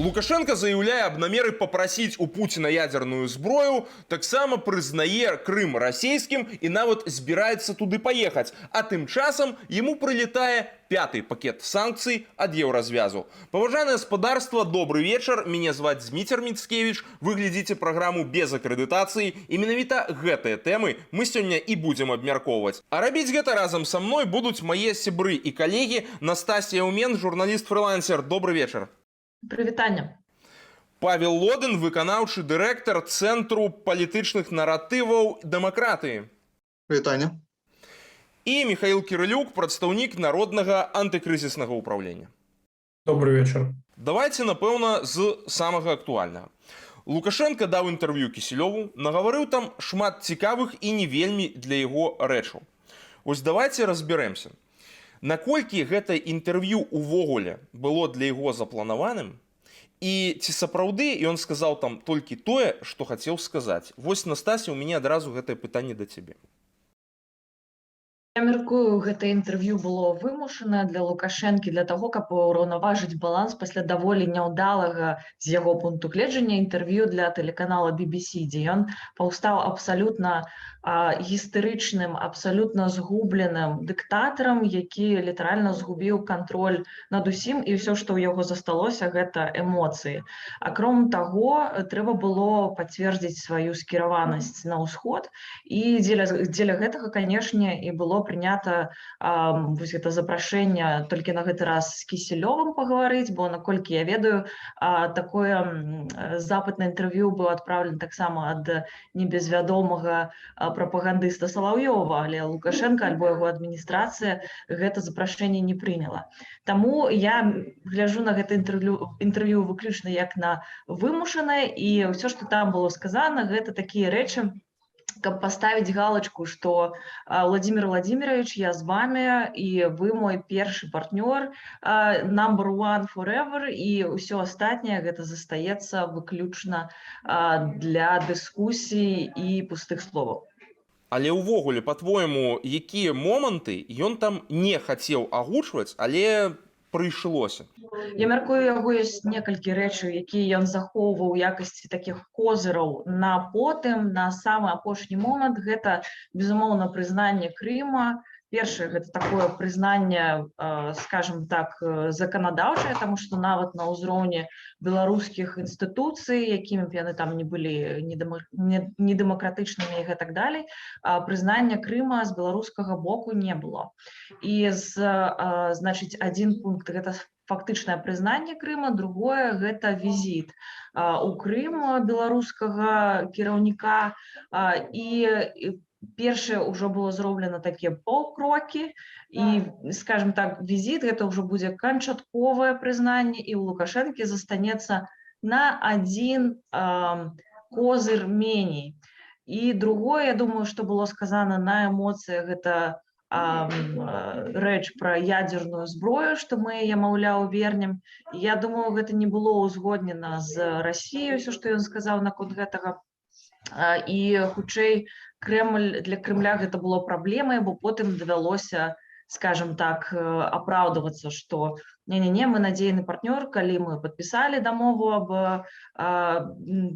Лукашенко заяўляе аб намеры папрасіць у Пуціна ядерную зброю, таксама прызнае Крым расійскім і нават збіраецца туды паехаць, а тым часам яму прылетае пяты пакет санкцый ад еўразвязу. Паважанае гаспадарства, добры вечар, мяне зваць Зміцер Міцкевіч, вы глядзіце праграму без акрэдытацыі, і менавіта гэтыя тэмы мы сёння і будзем абмяркоўваць. А рабіць гэта разам са мной будуць мае сябры і калегі. Настасія Умен, журналіст-фрылансер. Добры вечар. Прывітанне. Павел Лодын, выканаўчы дырэктар Цэнтру палітычных наратываў дэмакратыі. Прывітанне. І Михаил Кірылюк, прадстаўнік Народнага антыкрызіснага ўпраўлення. Добрый вечер. Давайте, напэўна, з самага актуальнага. Лукашенко даў інтэрв'ю Кісельову, нагаварыў там шмат цікавых і не вельмі для яго рэчаў. Вось давайте разбярэмся. Наколькі гэта інтэрв'ю увогуле было для яго запланаваным, і ці сапраўды ён сказаў там толькі тое, што хацеў сказаць. Вось, Настасія, у мяне адразу гэтае пытанне да цябе. Я мяркую, гэта інтэрв'ю было вымушанае для Лукашэнкі для таго, каб ураўнаважыць баланс пасля даволі няўдалага з яго пункту гледжання інтэрв'ю для тэлеканала BBC, дзе ён паўстаў абсалютна гістарычным, абсалютна згубленым дыктатарам, які літаральна згубіў кантроль над усім, і ўсё, што ў яго засталося, гэта эмоцыі. Акром таго, трэба было пацвердзіць сваю скіраванасць на ўсход, і дзеля гэтага, канешне, і было прынята вось гэта запрашэнне толькі на гэты раз з Кісельовым пагаварыць, бо, наколькі я ведаю, такое запыт на інтэрв'ю быў адпраўлены таксама ад небезвядомага прапагандыста Салаўёва, але Лукашенко альбо яго адміністрацыя гэта запрашэнне не прыняла. Таму я гляджу на гэта інтэрв'ю выключна як на вымушанае, і ўсё, што там было сказана, гэта такія рэчы, каб паставіць галочку, што Владимир Владимирович, я з вами, і вы мой першы партнёр, number one forever, і ўсё астатняе гэта застаецца выключна для дыскусій і пустых словаў. Але ўвогуле, па-твойму, якія моманты ён там не хацеў агучваць, але прыйшлося? Я мяркую, яго ёсць некалькі рэчаў, якія ён захоўваў у якасці такіх козыраў на потым, на самы апошні момант. Гэта, безумоўна, прызнанне Крыма. Першае, гэта такое прызнанне, скажем так, заканадаўчае, таму што нават на ўзроўні беларускіх інстытуцый, якімі б яны там не былі недэмакратычнымі і гэтак далей, прызнання Крыма з беларускага боку не было. І, значыць, адзін пункт – гэта фактычнае прызнанне Крыма, другое – гэта візіт у Крым беларускага кіраўніка, і першае ўжо было зроблена такія паўкрокі, і, скажем так, візіт гэта ўжо будзе канчатковае прызнанне, і ў Лукашэнкі застанецца на адзін козыр меней. І другое, я думаю, што было сказана на эмоцыях, гэта рэч пра ядзерную зброю, што мы яе, маўляў, вернем. Я думаю, гэта не было ўзгоднена з Расіяй, усё, што ён сказаў наконт гэтага. І, хутчэй, для Крымля гэта было праблемай, бо потым давялося, скажем так, апраўдвацца, што не-не-не, мы надзейны партнёр, калі мы падпісалі дамову аб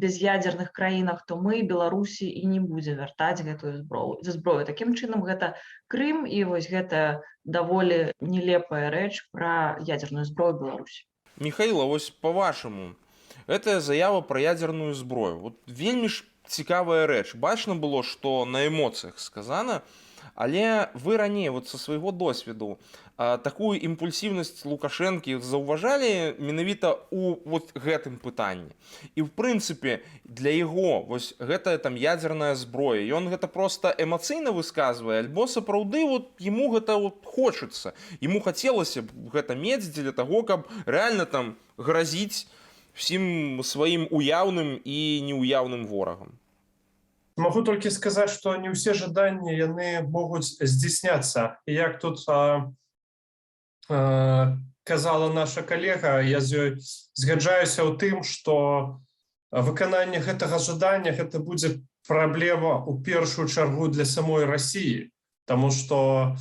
без'ядзерных краінах, то мы Беларусі і не будзе вяртаць гэтую зброю. Такім чынам, гэта Крым, і вось гэта даволі нелепая рэч пра ядзерную зброю Беларусі. Михаила, вось па-вашаму, гэтая заява пра ядзерную зброю. Вот вельмі ж цікавая рэч. Бачна было, што на эмоцыях сказана, але вы раней вот са свайго досведу такую імпульсіўнасць Лукашэнкі заўважалі менавіта ў вот гэтым пытанні. І ў прынцыпе для яго вось гэтая там ядзерная зброя, ён гэта проста эмацыйна высказвае, альбо сапраўды вот яму гэта вот хочацца. Яму хацелася б гэта мець дзеля таго, каб рэальна там гразіць всім сваім уяўным і неуяўным ворагам. Могу толькі сказаць, што не ўсе жаданні яны могуць здзейсняцца. І як тут казала наша калега, я з ёй згаджаюся ў тым, што выкананне гэтага жадання гэта будзе праблема ў першую чаргу для самой Расіі, таму што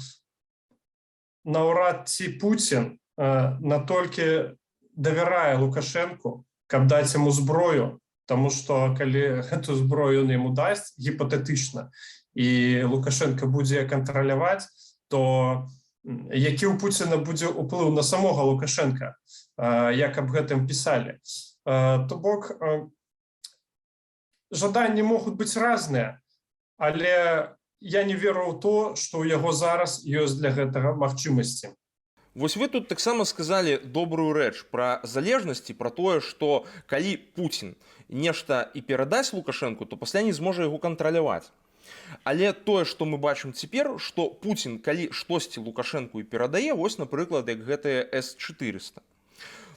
наўрад ці Пуцін натолькі давярае Лукашэнку, каб даць яму зброю, тому што калі гэту зброю ён яму дасць гіпатэтычна і Лукашенко будзе кантраляваць, то які ў Пуціна будзе ўплыў на самога Лукашенка, як аб гэтым пісалі. То бок жаданні могуць быць разныя, але я не веру ў то, што ў яго зараз ёсць для гэтага магчымасці. Вось вы тут таксама сказалі добрую рэч пра залежнасці, пра тое, што калі Пуцін нешта і перадасць Лукашэнку, то пасля не зможа яго кантраляваць. Але тое, што мы бачым цяпер, што Пуцін, калі штосьці Лукашэнку і перадае, вось, напрыклад, як гэтыя С-400,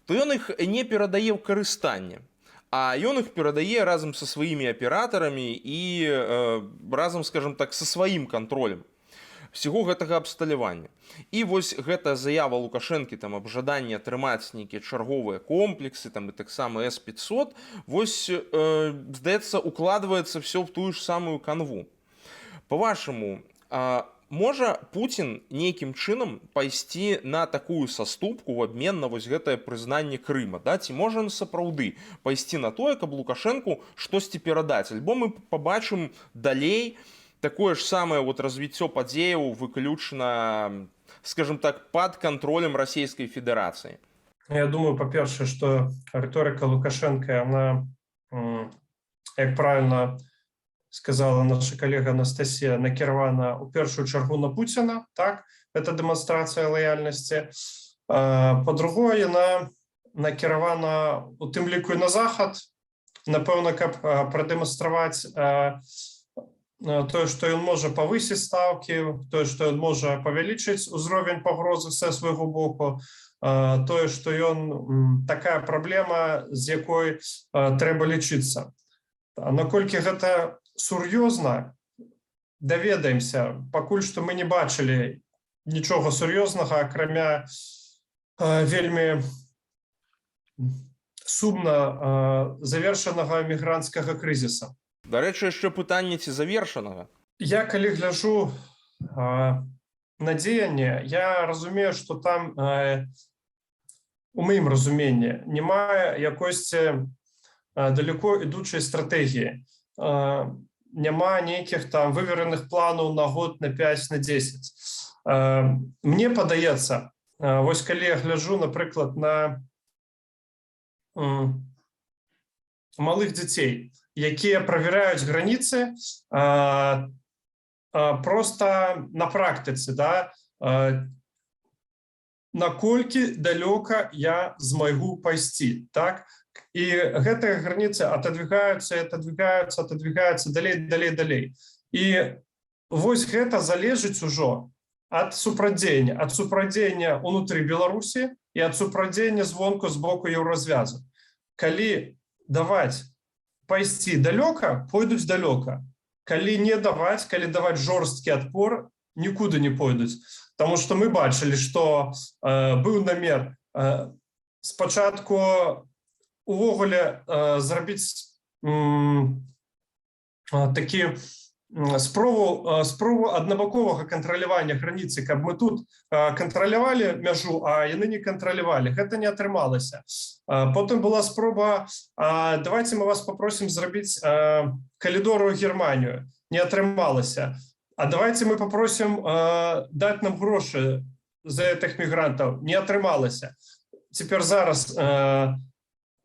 то ён іх не перадае ў карыстанне, а ён іх перадае разам са сваімі аператарамі і разам, скажам так, са сваім кантролем всего гэтага абсталявання. І вось гэтая заява Лукашэнкі там аб жаданні атрымаць нейкія чарговыя комплексы там і таксама С-500, вось, здаецца, укладваецца все в тую ж самую канву. Па-вашаму, можа Пуцін нейкім чынам пайсці на такую саступку в абмен на вось гэтае прызнанне Крыма, да? Ці можа ён сапраўды пайсці на тое, каб Лукашэнку штосьці перадаць? Альбо мы пабачым далей такое ж самае вот развіццё падзеяў выключна, скажем так, пад кантролем Расійскай Федэрацыі. Я думаю, па-першае, што рыторыка Лукашенка, она, як правильно сказала наша калега Анастасія, накіравана ў першую чаргу на Пуціна, так, это дэманстрацыя лаяльнасці. Па-другое, яна накіравана у тым ліку і на захад, напэўна, каб прадэманстраваць тое, што ён можа павысіць стаўкі, тое, што ён можа павялічыць узровень пагрозы са свайго боку, тое, што ён такая праблема, з якой трэба лічыцца. Наколькі гэта сур'ёзна, даведаемся. Пакуль што мы не бачылі нічога сур'ёзнага, акрамя вельмі сумна завершанага мігранцкага крызіса. Дарэчы, яшчэ пытанне, ці завершанага. Я, калі гляджу на дзеянне, я разумею, што там, у маім разуменні, няма якосьці далеко ідучай стратэгіі. Няма нейкіх там вывереных планаў на год, на 5, на 10. Мне падаецца, вось калі я гляджу, напрыклад, на малых дзяцей, якія правяраюць граніцы просто на практыцы, да, наколькі далёка я змагу пайсці, так? І гэтыя граніцы отодвигаюцца далей. І вось гэта залежыць ужо ад супрадзення ўнутры Беларусі і ад супрадзення звонку з боку Еўразвязу. Калі даваць пайсці далёка, пойдуць далёка. Калі не даваць, калі даваць жорсткі адпор, нікуды не пойдуць. Таму што мы бачылі, што быў намер спачатку увогуле зрабіць такі спробу аднабаковага кантралявання граніцы, каб мы тут кантралявалі мяжу, а яны не кантралявалі. Гэта не атрымалася. Потым была спроба, давайте мы вас попросім зрабіць калідор у Германію. Не атрымалася. А давайте мы попросім даць нам грошы за гэтых мігрантаў. Не атрымалася. Цяпер зараз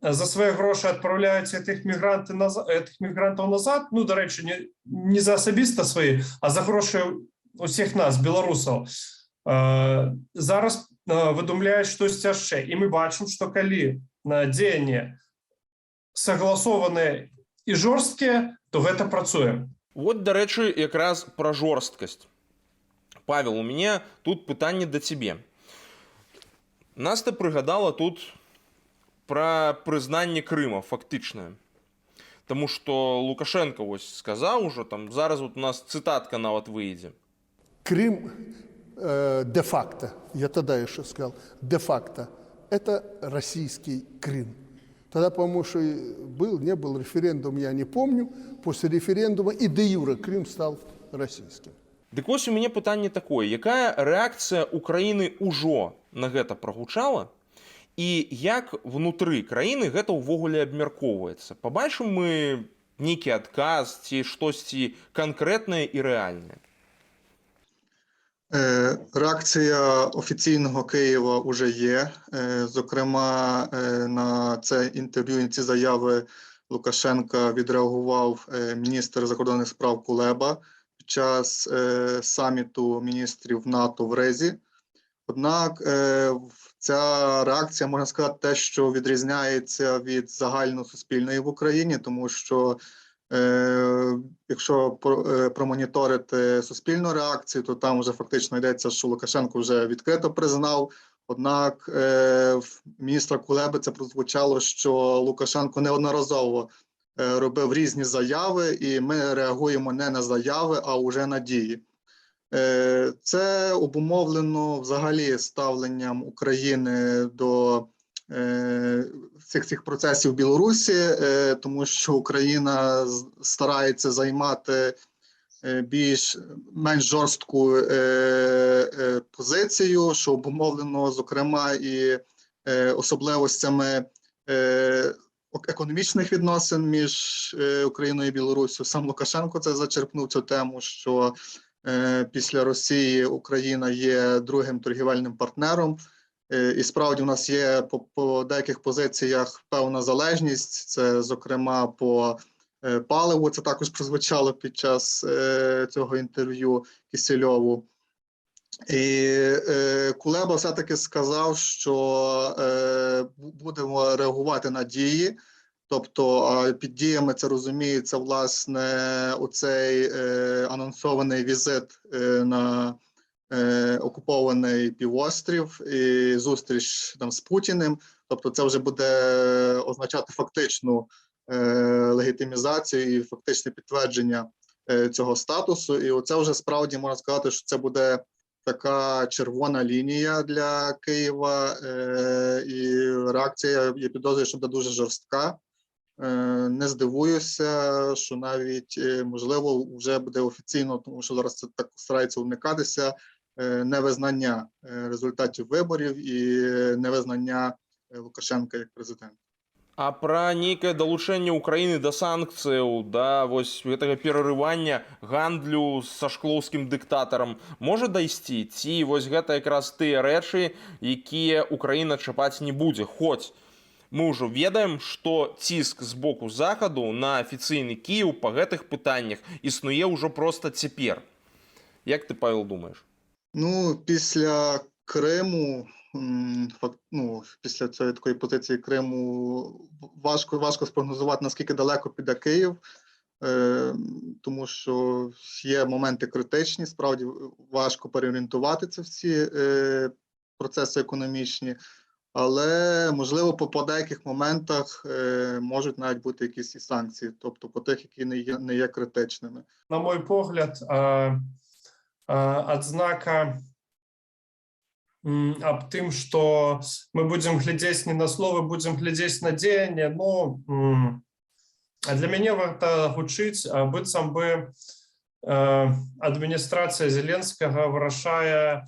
за свае грошы адпраўляюць гэтых мігрантаў назад, ну, дарэчы, не за асабіста свае, а за грошы усіх нас, беларусаў. Зараз выдумляюць штосьці яшчэ. І мы бачым, што калі дзеянні сагласованыя і жорсткія, то гэта працуе. Вот, дарэчы, якраз пра жорсткасць. Павел, у мяне тут пытанне да цябе. Наста прыгадала тут пра прызнанне Крыма фактычнае. Таму што Лукашенко вось сказаў ужо, там зараз вот у нас цытатка нават выйдзе. Крым де-факто, я тогда еще сказал, де-факто, это российский Крым. Тогда, по-моему, что был, не был референдум, я не помню. После референдума и де-юре Крым стал российским. Дык вось у мяне пытанне такое, якая рэакцыя Украіны ўжо на гэта прагучала? і як внутры краіны гэта ўвогуле абмяркоўваецца? Пабачым мы нейкі адказ ці штосьці канкрэтнае і рэальнае? Реакція офіційного Києва вже є. Зокрема, на це інтерв'ю і ці заяви Лукашенка відреагував міністр закордонних справ Кулеба під час саміту міністрів НАТО в Ризі. Однак ця реакція, можна сказати, те, що відрізняється від загальносуспільної в Україні, тому що якщо промоніторити суспільну реакцію, то там вже фактично йдеться, що Лукашенко вже відкрито признав. Однак в міністра Кулеби це прозвучало, що Лукашенко неодноразово робив різні заяви, і ми реагуємо не на заяви, а вже на дії. Це обумовлено взагалі ставленням України до цих процесів в Білорусі, тому що Україна старається займати менш жорстку позицію, що обумовлено, зокрема, і особливостями економічних відносин між Україною і Білоруссю. Сам Лукашенко це зачерпнув цю тему, що після Росії Україна є другим торгівельним партнером. І справді у нас є по деяких позиціях певна залежність, це, зокрема, по паливу, це також прозвучало під час цього інтерв'ю Кисельову. І Кулеба все-таки сказав, що будемо реагувати на дії, тобто під діями це розуміється, власне, оцей анонсований візит на окупований півострів і зустріч там з Путіним, тобто це вже буде означати фактичну легітимізацію і фактичне підтвердження цього статусу. І оце вже справді можна сказати, що це буде така червона лінія для Києва, і реакція, я підозрюю, що буде дуже жорстка. Не здивуюся, що навіть, можливо, вже буде офіційно, тому що зараз це так старається уникатися, невизнання результатів виборів і невизнання Лукашенка як президента. А пра нейкае далучэнне ўкраіны да санкцыяў, да вось гэтага перарывання гандлю са шклоўскім дыктатарам можа дайсці? Ці вось гэта якраз тыя рэчы, якія Украіна чапаць не будзе? Хоць мы ўжо ведаем, што ціск з боку захаду на афіцыйны Кіеў па гэтых пытаннях існуе ўжо проста цяпер. Як ты, Павел, думаєш? Ну, після Криму, після цієї такої позиції Криму важко спрогнозувати, наскільки далеко піде Київ, тому що є моменти критичні, справді важко переорієнтувати це всі процеси економічні, але, можливо, по деяких моментах можуть навіть бути якісь і санкції, тобто по тих, які не є критичними. На мой погляд, адзнака аб тым, што мы будзем глядзець не на словы, будзем глядзець на дзеянне, ну, для мяне варта гучыць, быццам бы адміністрацыя Зеленскага вырашае,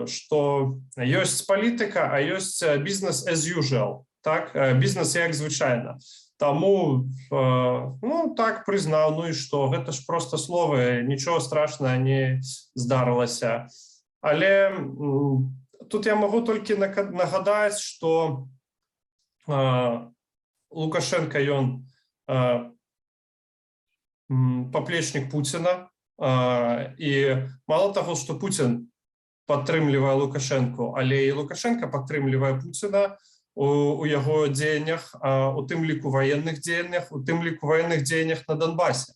што ёсць палітыка, а ёсць бізнес as usual, так, бізнес як звычайна. Таму, ну, так прызнаў, ну і што, гэта ж проста словы, нічого страшнага не здарылася. Але тут я могу толькі нагадаць, што Лукашенко, ён паплечнік Пуціна, і мало таго, што Пуцін падтрымлівае Лукашенко, але і Лукашенко падтрымлівае Пуціна у яго дзеяннях, у тым ліку ваенных дзеяннях, у тым ліку ваенных дзеяннях на Донбасе.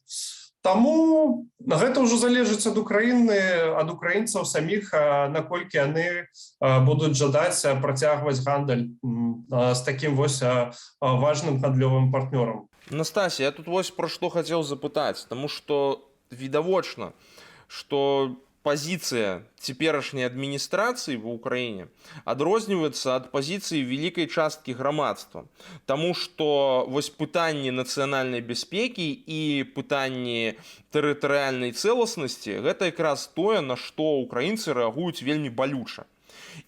Таму гэта ўжо залежыць ад Украіны, ад украінцаў саміх, наколькі яны будуць жадаць працягваць гандаль з такім вось важным гандлёвым партнёрам. Настасья, я тут вось пра што хацеў запытаць, таму што відавочна, што пазіцыя цяперашняй адміністрацыі ва ўкраіне адрозніваецца ад пазіцыі вялікай часткі грамадства. Таму што вось пытанні нацыянальнай бяспекі і пытанні тэрытарыяльнай цэласнасці гэта якраз тое, на што ўкраінцы рэагуюць вельмі балюча.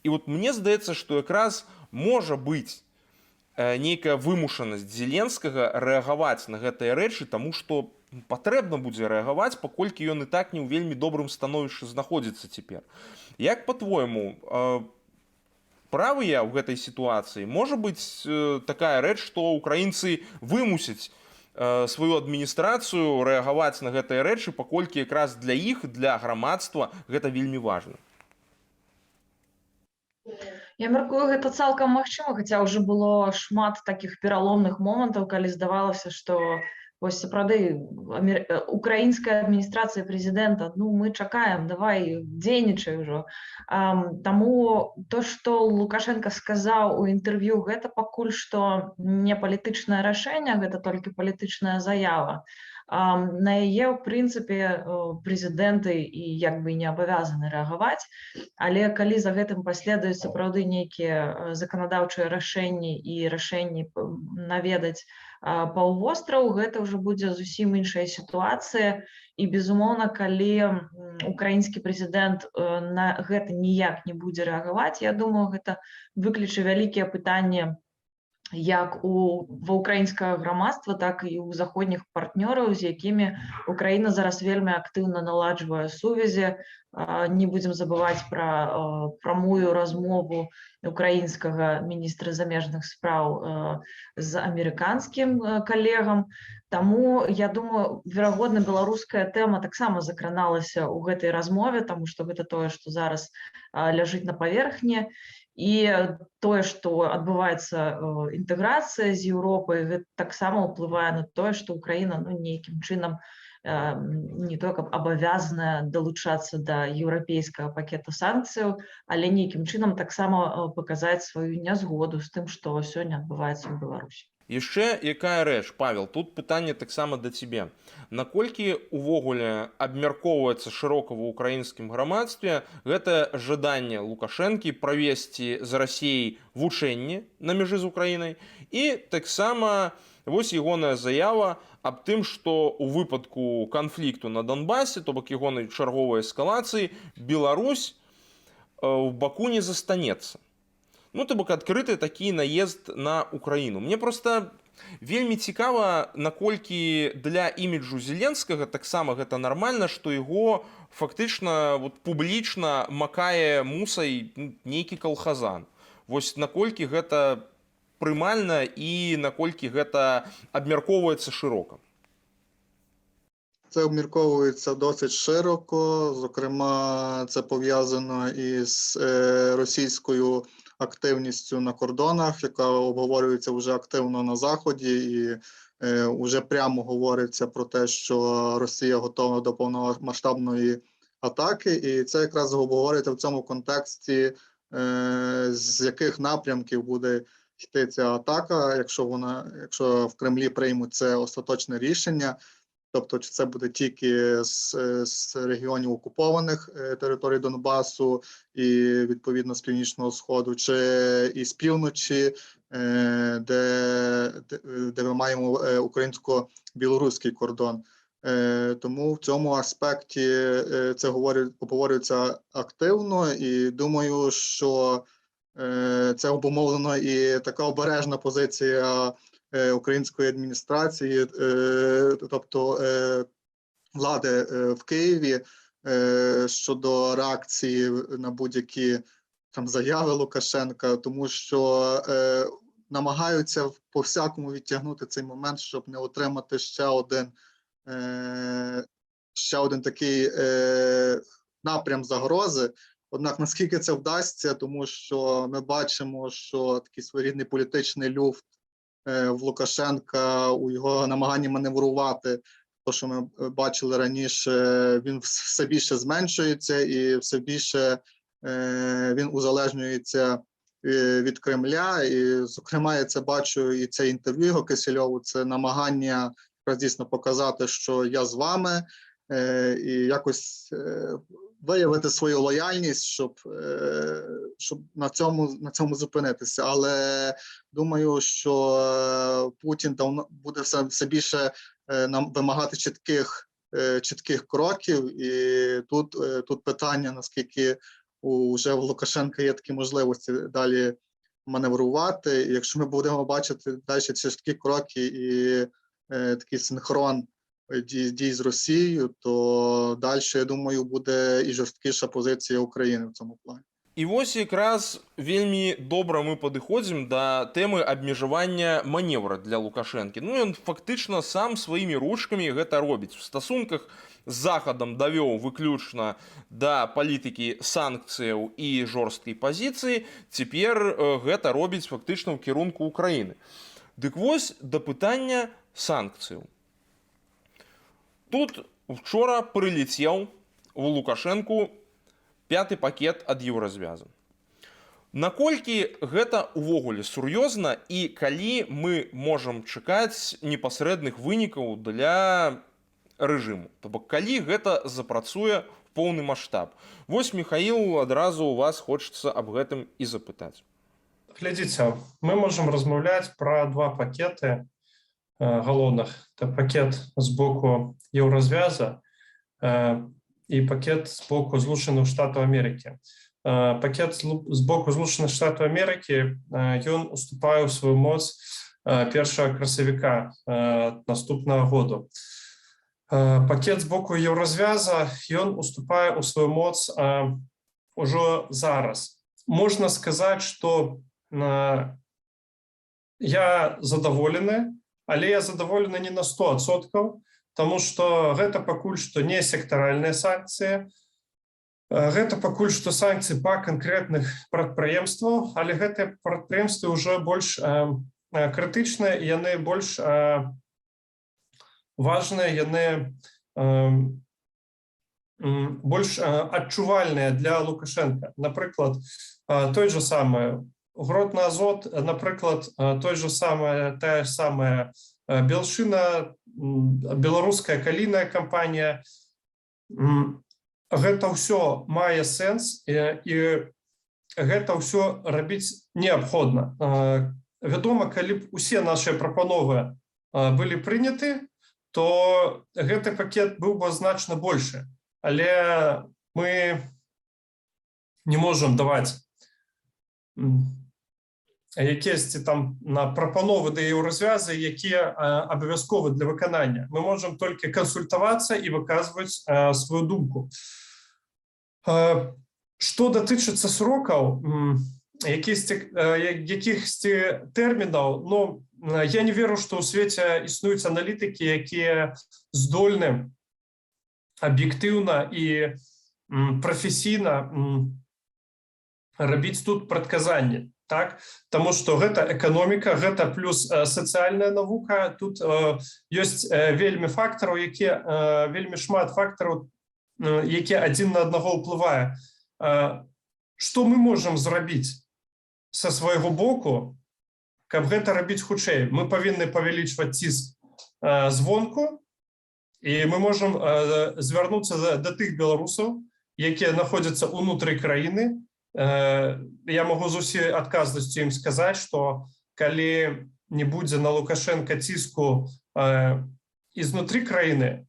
І от мне здаецца, што якраз можа быць нейкая вымушанасць Зеленскага рэагаваць на гэтыя рэчы, таму што патрэбна будзе рэагаваць, паколькі ён і так не ў вельмі добрым становішчы знаходзіцца цяпер. Як па-твойму, правы я ў гэтай сітуацыі? Можа быць такая рэч, што украінцы вымусяць сваю адміністрацыю рэагаваць на гэтыя рэчы, паколькі якраз для іх, для грамадства гэта вельмі важна. Я мяркую, гэта цалкам магчыма, хаця ўжо было шмат такіх пераломных момантаў, калі здавалася, што вось сапраўды украінская адміністрацыя прэзідэнта, ну мы чакаем, давай дзейнічай ужо. Таму то, што Лукашенко сказаў у інтэрв'ю, гэта пакуль што не палітычнае рашэнне, гэта толькі палітычная заява. На яе, ў прынцыпе, прэзідэнты і як бы не абавязаны рэагаваць, але калі за гэтым паследуюць сапраўды нейкія заканадаўчыя рашэнні і рашэнні наведаць паўвостраў, гэта ўжо будзе зусім іншая сітуацыя. І, безумоўна, калі украінскі прэзідэнт на гэта ніяк не будзе рэагаваць, я думаю, гэта выкліча вялікія пытанні як ва ўкраінскага грамадства, так і ў заходніх партнёраў, з якімі Украіна зараз вельмі актыўна наладжвае сувязі. Не будзем забываць пра прамую размову украінскага міністра замежных спраў з амерыканскім калегам. Таму, я думаю, верагодна, беларуская тэма таксама закраналася ў гэтай размове, таму што гэта тое, што зараз ляжыць на паверхні. І тое, што адбываецца інтэграцыя з Еўропай, гэта таксама ўплывае на тое, што Украіна нейкім чынам не толькі абавязаная далучацца да еўрапейскага пакета санкцыяў, але нейкім чынам таксама паказаць сваю нязгоду з тым, што сёння адбываецца ў Беларусі. Яшчэ якая рэч, Павел, тут пытанне таксама да цябе. Наколькі увогуле абмяркоўваецца шырока ва ўкраінскім грамадстве гэта жаданне Лукашэнкі правесці з Расіяй вучэнні на мяжы з Украінай і таксама вось ягоная заява аб тым, што ў выпадку канфлікту на Донбасе, то бок ягонай чарговай эскалацыі, Беларусь ў баку не застанецца. Ну, то бок адкрыты такі наезд на Украіну. Мне проста вельмі цікава, наколькі для іміджу Зеленскага таксама гэта нармальна, што яго фактычна публічна макае мусай нейкі калхазан. Вось наколькі гэта прымальна і наколькі гэта абмяркоўваецца шырока. Це обмірковується досить широко, зокрема, це пов'язано із російською активністю на кордонах, яка обговорюється вже активно на Заході, і вже прямо говориться про те, що Росія готова до повномасштабної атаки, і це якраз обговорюється в цьому контексті, з яких напрямків буде йти ця атака, якщо в Кремлі приймуть це остаточне рішення. Тобто, чи це буде тільки з регіонів окупованих територій Донбасу і, відповідно, з Північного Сходу, чи із півночі, де ми маємо українсько-білоруський кордон. Тому в цьому аспекті це обговорюється активно, і думаю, що це обумовлено і така обережна позиція української адміністрації, тобто влади в Києві щодо реакції на будь-які там заяви Лукашенка, тому що намагаються по-всякому відтягнути цей момент, щоб не отримати ще один такий напрям загрози. Однак наскільки це вдасться, тому що ми бачимо, що такий своєрідний політичний люфт в Лукашенка у його намаганні маневрувати, то, що ми бачили раніше, він все більше зменшується і все більше він узалежнюється від Кремля. І, зокрема, я це бачу і це інтерв'ю його Кисельову, це намагання якраз дійсно показати, що я з вами, і якось виявити свою лояльність, щоб на цьому зупинитися. Але думаю, що Путін буде все більше нам вимагати чітких кроків, і тут питання, наскільки вже в Лукашенка є такі можливості далі маневрувати. І якщо ми будемо бачити далі ці такі кроки і такий синхрон дій з Росією, то далі, я думаю, буде і жорсткіша позиція України в цьому плані. І вось якраз вельмі добра мы падыходзім да тэмы абмежавання маневра для Лукашэнкі. Ну, ён фактычна сам сваімі ручкамі гэта робіць. У стасунках з Захадам давёў выключна да палітыкі санкцыяў і жорсткай пазіцыі, цяпер гэта робіць фактычна ў кірунку Украіны. Дык вось да пытання санкцыяў. Тут учора прылецеў у Лукашэнку 5-й пакет ад Еўразвяза. Наколькі гэта ўвогуле сур'ёзна і калі мы можам чакаць непасрэдных вынікаў для рэжыму? То бок, калі гэта запрацуе в поўны маштаб? Вось, Міхаіл, адразу у вас хочацца аб гэтым і запытаць. Глядзіце, мы можам размаўляць пра два пакеты галоўных. Это пакет з боку Еўразвяза и пакет с боку Злучаных Штатаў Америки. Пакет з боку Злучаных Штатаў Америки, ён уступае ў сваю моц 1 красавіка наступнага году. Пакет з боку Еўразвяза, ён уступае ў сваю моц ужо зараз. Можна сказаць, што я задаволены, але я задаволены не на 100%, потому что гэта пакуль што не сектаральныя санкцыі, гэта пакуль што санкцыі па канкрэтных прадпрыемстваў, але гэтыя прадпрыемствы ўжо больш крытычныя, яны больш важныя, яны больш адчувальныя для Лукашенка. Напрыклад, той же самы Гродна Азот, напрыклад, тая самая Белшина, беларуская калійная кампанія. Гэта ўсё мае сэнс, і гэта ўсё рабіць неабходна. Вядома, калі б усе нашыя прапановы былі прыняты, то гэты пакет быў бы значна большы. Але мы не можам даваць якісь там прапановы да Еўразвяза, якія абавязковы для выканання. Мы можам толькі кансультавацца і выказваць сваю думку. Што датычыцца срокаў, якіхсьці тэрмінаў, ну, я не веру, што ў свеце існуюць аналітыкі, якія здольны аб'ектыўна і прафесійна рабіць тут прадказанні. Так? Таму што гэта эканоміка, гэта плюс сацыяльная навука. Тут ёсць вельмі фактараў, вельмі шмат фактараў, якія адзін на аднаго ўплывае. Што мы можам зрабіць са свайго боку, каб гэта рабіць хутчэй? Мы павінны павялічваць ціск звонку, і мы можам звярнуцца да тых беларусаў, якія знаходзяцца ўнутры краіны. Я могу з усей адказнасцю ім сказаць, што калі не будзе на Лукашенка ціску ізнутры краіны,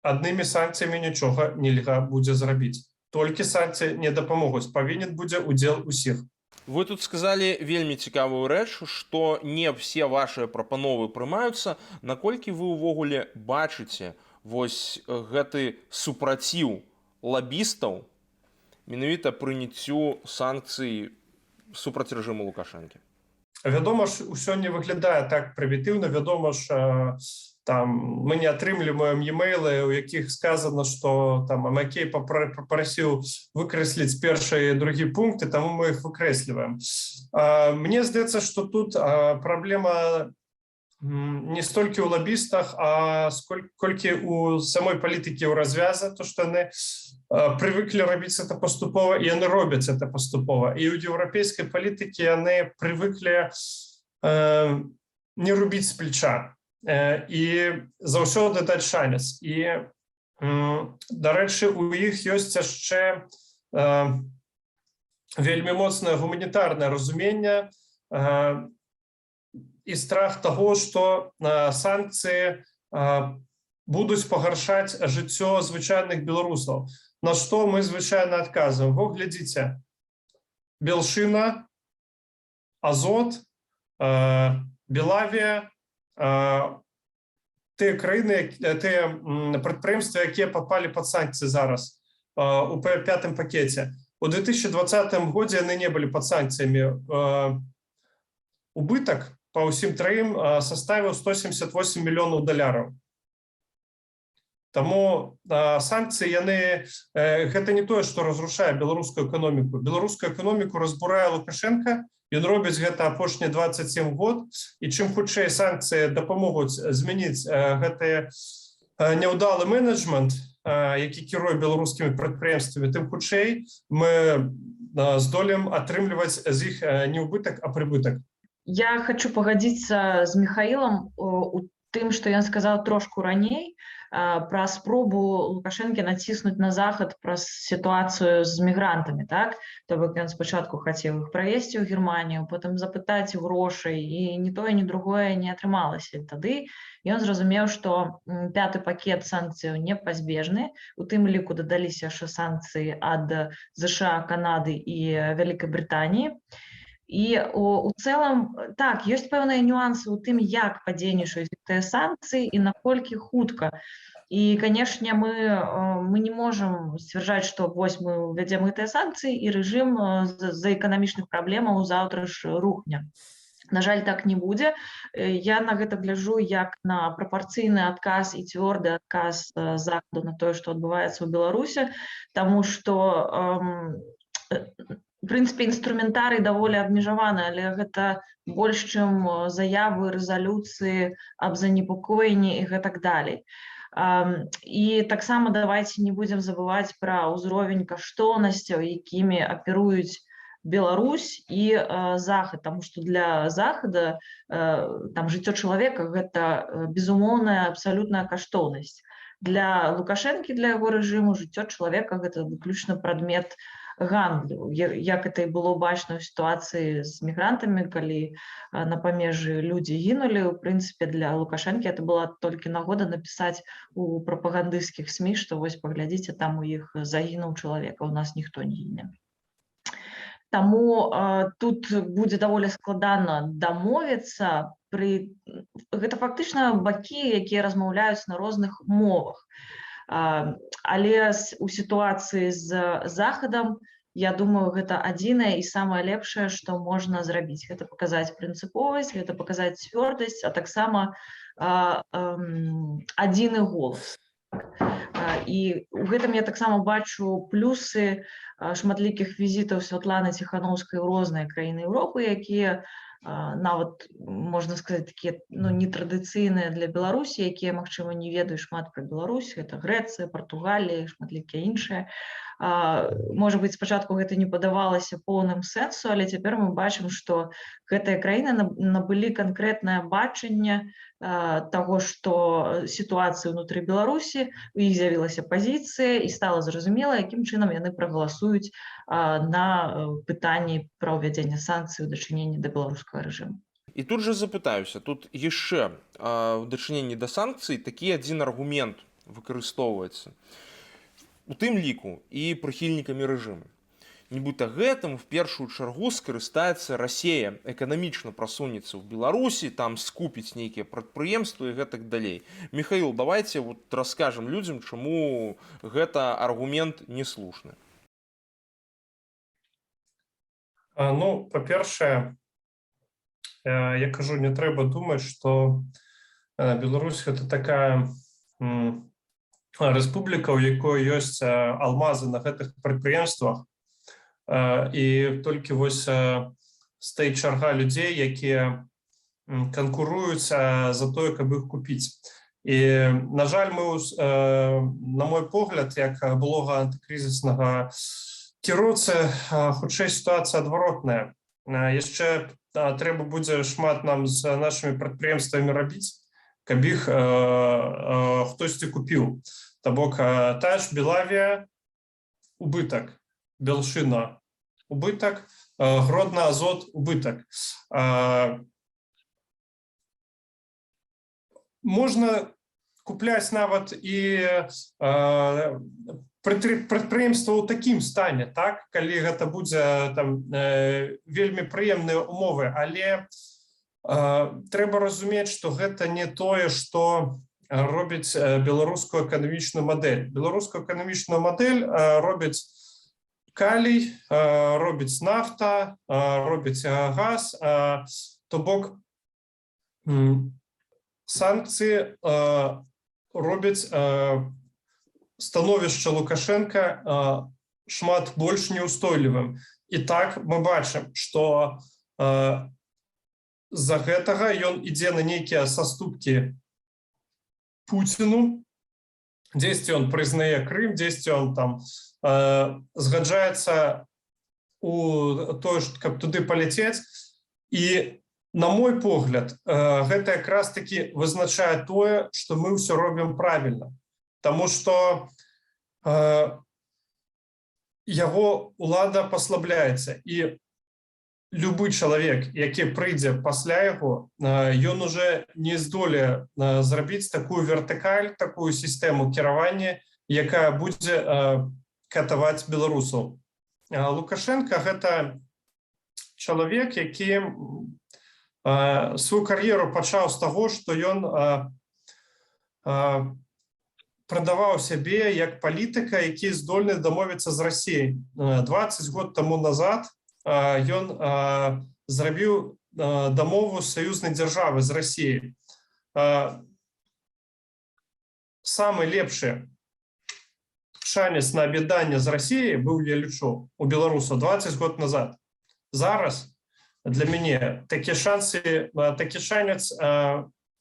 аднымі санкцыямі нічога нельга будзе зрабіць. Толькі санкцыі не дапамогуць, павінен будзе удзел усіх. Вы тут сказалі вельмі цікавую рэч, што не все вашыя прапановы прымаюцца. Наколькі вы ўвогуле бачыце вось гэты супраціў лабістаў менавіта прыняццю санкцый супраць рэжыму Лукашэнкі? Вядома ж, усё не выглядае так прымітыўна. Вядома ж, там мы не атрымліваем e-mailы, у якіх сказано, што там Макей папрасіў выкрэсліць першы і другі пункты, таму мы іх выкрэсліваем. Мне здаецца, што тут праблема не столькі ў лабістах, а колькі ў самой палітыкі Еўразвяза, то што яны привыкли рабіць это паступова, і яны робяць это паступова. І ў еўрапейскай палітыкі яны привыкли не рубіць з плеча і заўсёды даць шанец. І, дарэчы, у іх ёсць яшчэ вельмі моцнае гуманітарнае разуменне і страх таго, што санкцыі будуць пагаршаць жыццё звычайных беларусаў. на што мы звычайна адказваем. Во, глядзіце, Белшина, Азот, Белавія, тыя краіны, тыя прадпрыемствы, якія папалі пад санкцыі зараз у пятым пакеце. У 2020 годзе яны не былі пад санкцыямі. Убытак па ўсім траім составіў $178 мільёнаў. Таму санкцыі яны гэта не тое, што разрушае беларускую эканоміку. Беларускую эканоміку разбурае Лукашенко. Ён робіць гэта апошнія 27 год, і чым хутчэй санкцыі дапамогуць змяніць гэты няўдалы менеджмент, які кіруе беларускімі прадпрыемствамі, тым хутчэй мы здолеем атрымліваць з іх не ўбытак, а прыбытак. Я хочу пагадзіцца з Михаілам у тым, што ён сказаў трошку раней, пра спробу Лукашэнкі націснуць на захад праз сітуацыю з мігрантамі, так? То бок ён спачатку хацеў іх правесці ў Германію, потым запытаць грошай, і ні тое, ні другое не атрымалася. Тады ён зразумеў, што пяты пакет санкцыяў непазбежны, у тым ліку дадаліся яшчэ санкцыі ад ЗША, Канады і Вялікай Брытаніі. І у цэлым, так, ёсць пэўныя нюансы ў тым, як падзейнічаюць гэтыя санкцыі і наколькі хутка. І, канешне, мы не можам сцвярджаць, што вось мы ўвядзем гэтыя санкцыі, і рэжым з-за эканамічных праблемаў заўтра ж рухне. На жаль, так не будзе. Я на гэта гляджу як на прапарцыйны адказ і цвёрды адказ Захаду на тое, што адбываецца ў Беларусі, таму што в прынцыпе, інструментарый даволі абмежаваны, але гэта больш, чым заявы, рэзалюцыі аб занепакоенні і гэтак далей. І таксама давайце не будзем забываць пра ўзровень каштоўнасцяў, якімі аперуюць Беларусь і Захад, таму што для Захада там жыццё чалавека гэта безумоўная абсалютная каштоўнасць. Для Лукашэнкі, для яго рэжыму жыццё чалавека гэта выключна прадмет гандлю, як гэта і было бачна ў сітуацыі з мігрантамі, калі на памежжы людзі гінулі. У прынцыпе, для Лукашэнкі это была толькі нагода напісаць у прапагандысцкіх СМІ, што вось паглядзіце, там у іх загінуў чалавек, а ў нас ніхто не гіне. Таму тут будзе даволі складана дамовіцца. Гэта фактычна бакі, якія размаўляюць на розных мовах. Але у сітуацыі з Захадам, я думаю, гэта адзінае і самае лепшае, што можна зрабіць. Гэта паказаць прынцыповасць, гэта паказаць цвёрдасць, а таксама адзіны голас. І ў гэтым я таксама бачу плюсы шматлікіх візітаў Святланы Ціханаўскай ў розныя краіны Еўропы, якія нават, можна сказаць, такія нетрадыцыйныя для Беларусі, якія, магчыма, не ведаюць шмат пра Беларусь. Гэта Грэцыя, Партугалія, шматлікія іншыя. Можа быць, спачатку гэта не падавалася поўным сэнсу, але цяпер мы бачым, што гэтыя краіны набылі канкрэтнае бачанне таго, што сітуацыя ўнутры Беларусі, у іх з'явілася пазіцыя, і стала зразумела, якім чынам яны прагаласуюць на пытанні пра ўвядзенне санкцый у дачыненні да беларускага рэжыму. І тут же запытаюся, тут яшчэ в дачыненні да санкцый такі адзін аргумент выкарыстоўваецца, у тым ліку і прыхільнікамі рэжыму. Нібыта гэтым в першую чаргу скарыстаецца Расія, эканамічна прасунецца ў Беларусі, там скупіць нейкія прадпрыемствы і гэтак далей. Михаил, давайте раскажам людзям, чаму гэта аргумент неслушны. Ну, па-першае, я кажу, не трэба думаць, што Беларусь гэта такая рэспубліка, у якой ёсць алмазы на гэтых прадпрыемствах, і толькі вось стаіць чарга людзей, якія канкуруюць за тое, каб іх купіць. І, на жаль, мы, на мой погляд, як былога антыкрызіснага кіроўцы, хутчэй сітуацыя адваротная. Яшчэ трэба будзе шмат нам з нашымі прадпрыемствамі рабіць, каб іх хтосьці купіў. То бок, тая ж Белавія – убытак, Белшина – убытак, Гродно, Азот – убытак. Можна купляць нават і прадпрыемства ў такім стане, так, калі гэта будзе там вельмі прыемныя умовы, але трэба разумець, што гэта не тое, што робіць беларускую эканамічную мадэль. Беларускую эканамічную мадэль робіць калій, робіць нафта, робіць газ, то бок санкцыі робяць становішча Лукашенка шмат больш неўстойлівым. І так мы бачым, што з-за гэтага ён ідзе на нейкія саступкі Пуціну, дзесьці ён прызнае Крым, дзесьці ён там згаджаецца у тое, каб туды паляцець. І, на мой погляд, гэта якраз таки вызначае тое, што мы ўсё робім правільна. Таму што яго ўлада паслабляецца, і любы чалавек, які прыйдзе пасля яго, ён уже не здолее зрабіць такую вертыкаль, такую сістэму кіравання, якая будзе катаваць беларусаў. Лукашенко – гэта чалавек, які сваю кар'еру пачаў з таго, што ён прадаваў сябе як палітыка, які здольны дамовіцца з Расіяй. 20 год таму назад ён зрабіў дамову з саюзнай дзяржавы, з Расіяй. Самы лепшы шанец на аб'яднанне з Расіяй быў, я лічу, у беларусаў 20 год назад. Зараз для мяне такі шанец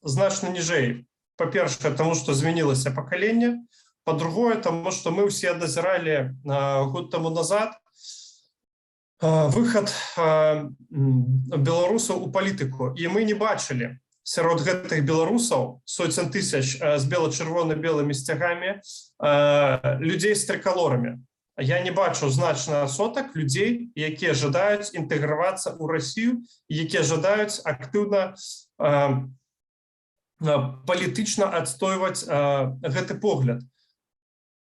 значна ніжэй. Па-першае, таму што змянілася пакаленне. Па-другое, таму што мы ўсе дазіралі год таму назад выхад беларусаў у палітыку. І мы не бачылі сярод гэтых беларусаў соцень тысяч з бела-чырвона-белымі сцягамі людзей з трыкалорамі. Я не бачу значны адсотак людзей, якія жадаюць інтэгравацца ў Расію, якія жадаюць актыўна палітычна адстойваць гэты погляд.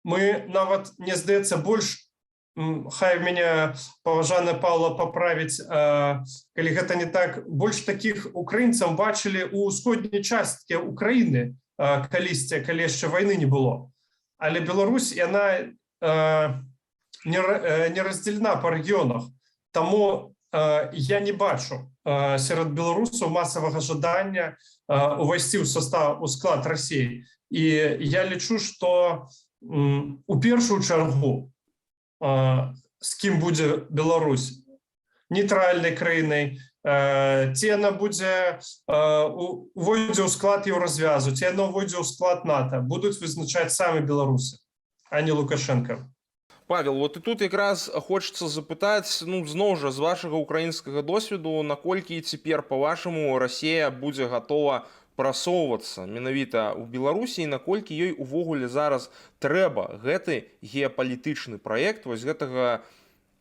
Мы нават, мне здаецца, больш, хай мяне паважаны Паўла паправіць, калі гэта не так, больш такіх украінцаў бачылі ў ўсходняй часткі Украіны калісьці, калі яшчэ вайны не было. Але Беларусь, яна не раздзелена па рэгіёнах. Таму я не бачу сярод беларусаў масавага жадання увайсці ў склад Расіі. І я лічу, што у першую чаргу з кім будзе Беларусь, нейтральнай краінай, ці яна будзе увойдзе ў склад Еўразвязу, ці яна увойдзе ў склад НАТО, будуць вызначаць самі беларусы, а не Лукашенко. Павел, вот і тут якраз хочацца запытаць, зноў жа, з вашага украінскага досведу, наколькі цяпер, па-вашаму, Расія будзе гатова прасоўвацца менавіта ў Беларусі, і наколькі ёй увогуле зараз трэба гэты геапалітычны праект, вось гэтага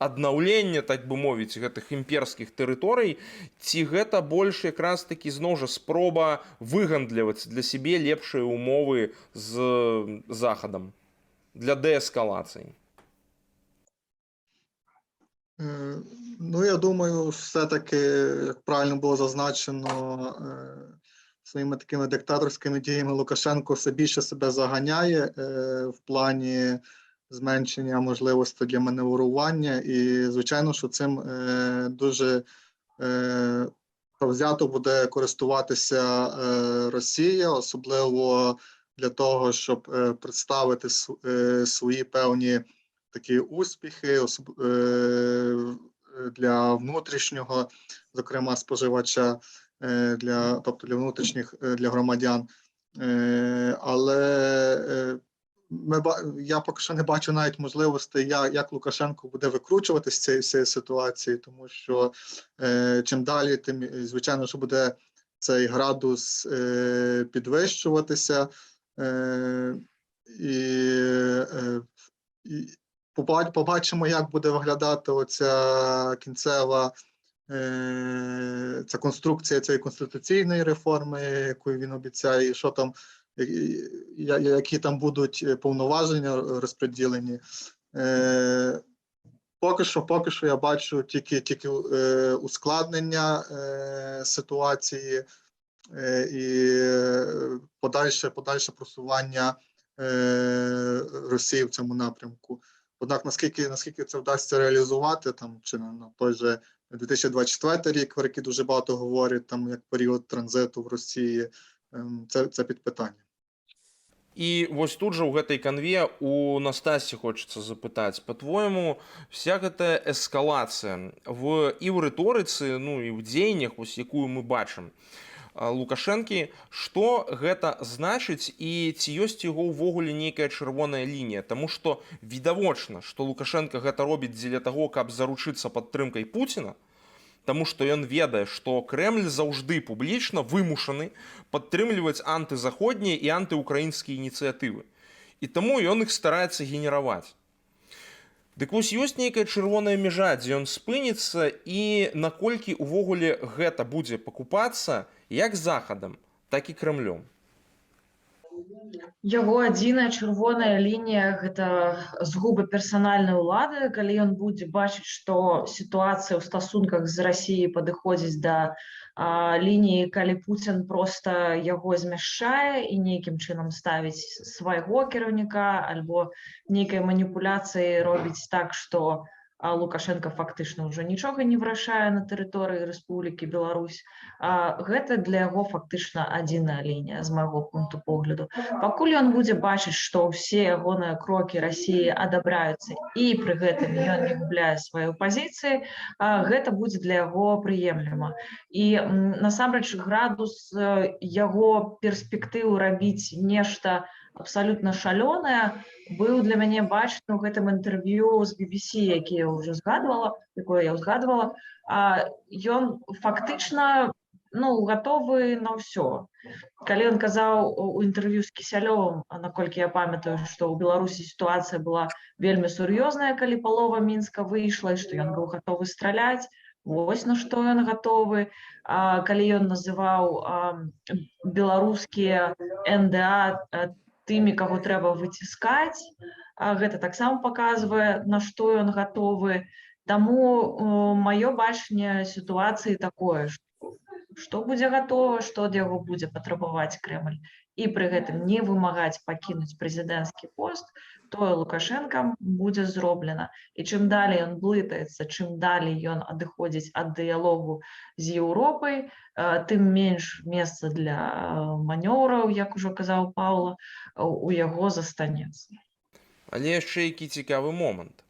аднаўлення, так бы мовіць, гэтых імперскіх тэрыторый, ці гэта больш якраз такі, зноў жа, спроба выгандліваць для сябе лепшыя умовы з Захадам для дээскалацыі? Ну, я думаю, все-таки, як правильно було зазначено, своїми такими диктаторськими діями Лукашенко все більше себе заганяє в плані зменшення можливостей для маневрування. І, звичайно, що цим дуже завзято буде користуватися Росія, особливо для того, щоб представити свої певні такі успіхи для внутрішнього, зокрема, споживача, тобто для внутрішніх, для громадян. Але я поки що не бачу навіть можливостей, як Лукашенко буде викручуватися з цієї ситуації, тому що чим далі, тим, звичайно, що буде цей градус підвищуватися. І побачимо, як буде виглядати оця кінцева ця конструкція цієї конституційної реформи, яку він обіцяє, і що там які там будуть повноваження розподілені. Поки що я бачу тільки ускладнення ситуації і подальше просування Росії в цьому напрямку. Однак, наскільки це вдасться реалізувати, там, чи на той же 2024 рік, про який дуже багато говорять, там, як період транзиту в Росії, це під питання. І вось тут же ў гэтай канве у Настасі хочацца запытаць, па-твойму, вся гэтая эскалацыя і ў рыторыцы, ну і ў дзеяннях, вось якую мы бачым Лукашэнкі, што гэта значыць і ці ёсць яго ўвогуле нейкая чырвоная лінія, таму што відавочна, што Лукашенко гэта робіць дзеля таго, каб заручыцца падтрымкай Пуціна, таму што ён ведае, што Крэмль заўжды публічна вымушаны падтрымліваць антызаходнія і антыукраінскія ініцыятывы. І таму ён іх стараецца генераваць. Дык вось ёсць нейкая чырвоная мяжа, дзе ён спыніцца і наколькі ўвогуле гэта будзе пакупацца як захадам, так і Крэмлём. Яго адзіная чырвоная лінія – гэта згуба персанальнай улады, калі ён будзе бачыць, што сітуацыя ў стасунках з Расіяй падыходзіць да лініі, калі Пуцін проста яго змяшчае і нейкім чынам ставіць свайго кіраўніка альбо нейкай маніпуляцыі робіць так, што Лукашенко фактычна ўжо нічога не вырашае на тэрыторыі Рэспублікі Беларусь. Гэта для яго фактычна адзіная лінія з майго пункту погляду. Пакуль ён будзе бачыць, што ўсе ягоныя крокі Расіі адабраюцца і пры гэтым ён не губляе свае пазіцыі, гэта будзе для яго прыемлема. І насамрэч градус яго перспектыў рабіць нешта абсолютно шалёнае быў для мяне бачны ў гэтым інтэрв'ю з BBC, якое я ўзгадвала. Ён фактычна гатовы на ўсё. Калі ён казаў у інтэрв'ю з Кісялёвым, наколькі я памятаю, што ў Беларусі сітуацыя была вельмі сур'ёзная, калі палова Мінска выйшла, і што ён быў гатовы страляць, вось на што ён гатовы. Калі ён называў беларускія НДА тымі, каго трэба выціскаць, гэта таксама паказвае, на што ён гатовы. Таму маё бачанне сітуацыі такое, што будзе гатова, што ад яго будзе патрабаваць Крэмль, і пры гэтым не вымагаць пакінуць прэзідэнцкі пост, тое Лукашэнкам будзе зроблена. І чым далей ён блытаецца, чым далей ён адыходзіць ад дыялогу з Еўропай, тым менш месца для манёўраў, як ужо казаў Паўла, у яго застанецца. Але яшчэ які цікавы момант.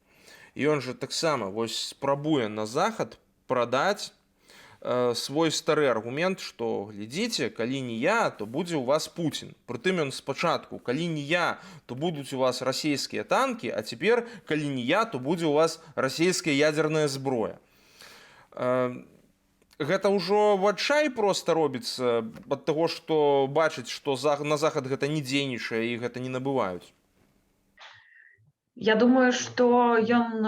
Ён жа таксама вось спрабуе на захад прадаць свой стары аргумент, што глядзіце, калі не я, то будзе ў вас Пуцін. Прытым ён спачатку, калі не я, то будуць у вас расійскія танкі, а цяпер, калі не я, то будзе ў вас расійская ядзерная зброя. Гэта ўжо в адчай проста робіцца ад таго, што бачыць, што на захад гэта не дзейнічае і гэта не набываюць. Я думаю, што ён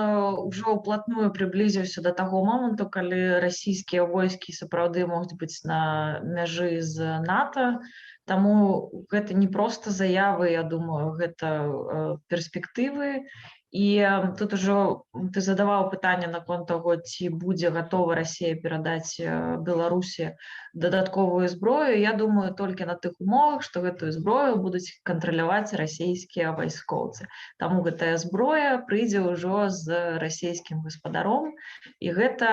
ўжо ўплотную прыблізіўся да таго моманту, калі расійскія войскі сапраўды могуць быць на мяжы з НАТО. Таму гэта не проста заявы, я думаю, гэта перспектывы. І тут ужо ты задаваў пытанне наконт таго, ці будзе гатова Расія перадаць Беларусі дадатковую зброю. Я думаю, толькі на тых умовах, што гэтую зброю будуць кантраляваць расійскія вайскоўцы. Таму гэтая зброя прыйдзе ўжо з расійскім гаспадаром, і гэта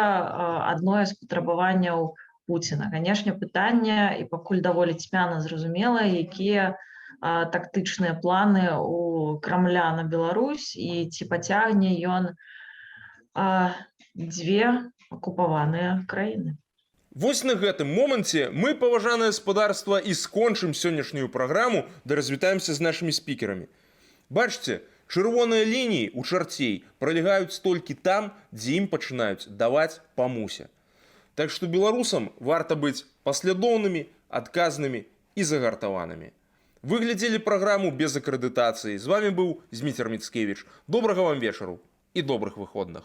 адно з патрабаванняў Пуціна. Канешне, пытанне, і пакуль даволі цьмяна зразумела, якія тактычныя планы у Крамля на Беларусь і ці пацягне ён дзве акупаваныя краіны. Вось на гэтым моманце мы, паважанае гаспадарства, і скончым сённяшнюю праграму, да развітаемся з нашымі спікерамі. Бачце, чырвоныя лініі у чарцей пралягаюць толькі там, дзе ім пачынаюць даваць па мусе. Так што беларусам варта быць паслядоўнымі, адказнымі і загартаванымі. Вы глядзелі праграму без акрэдытацыі. З вами быў Зміцер Міцкевіч. Добрага вам вечару і добрых выходных.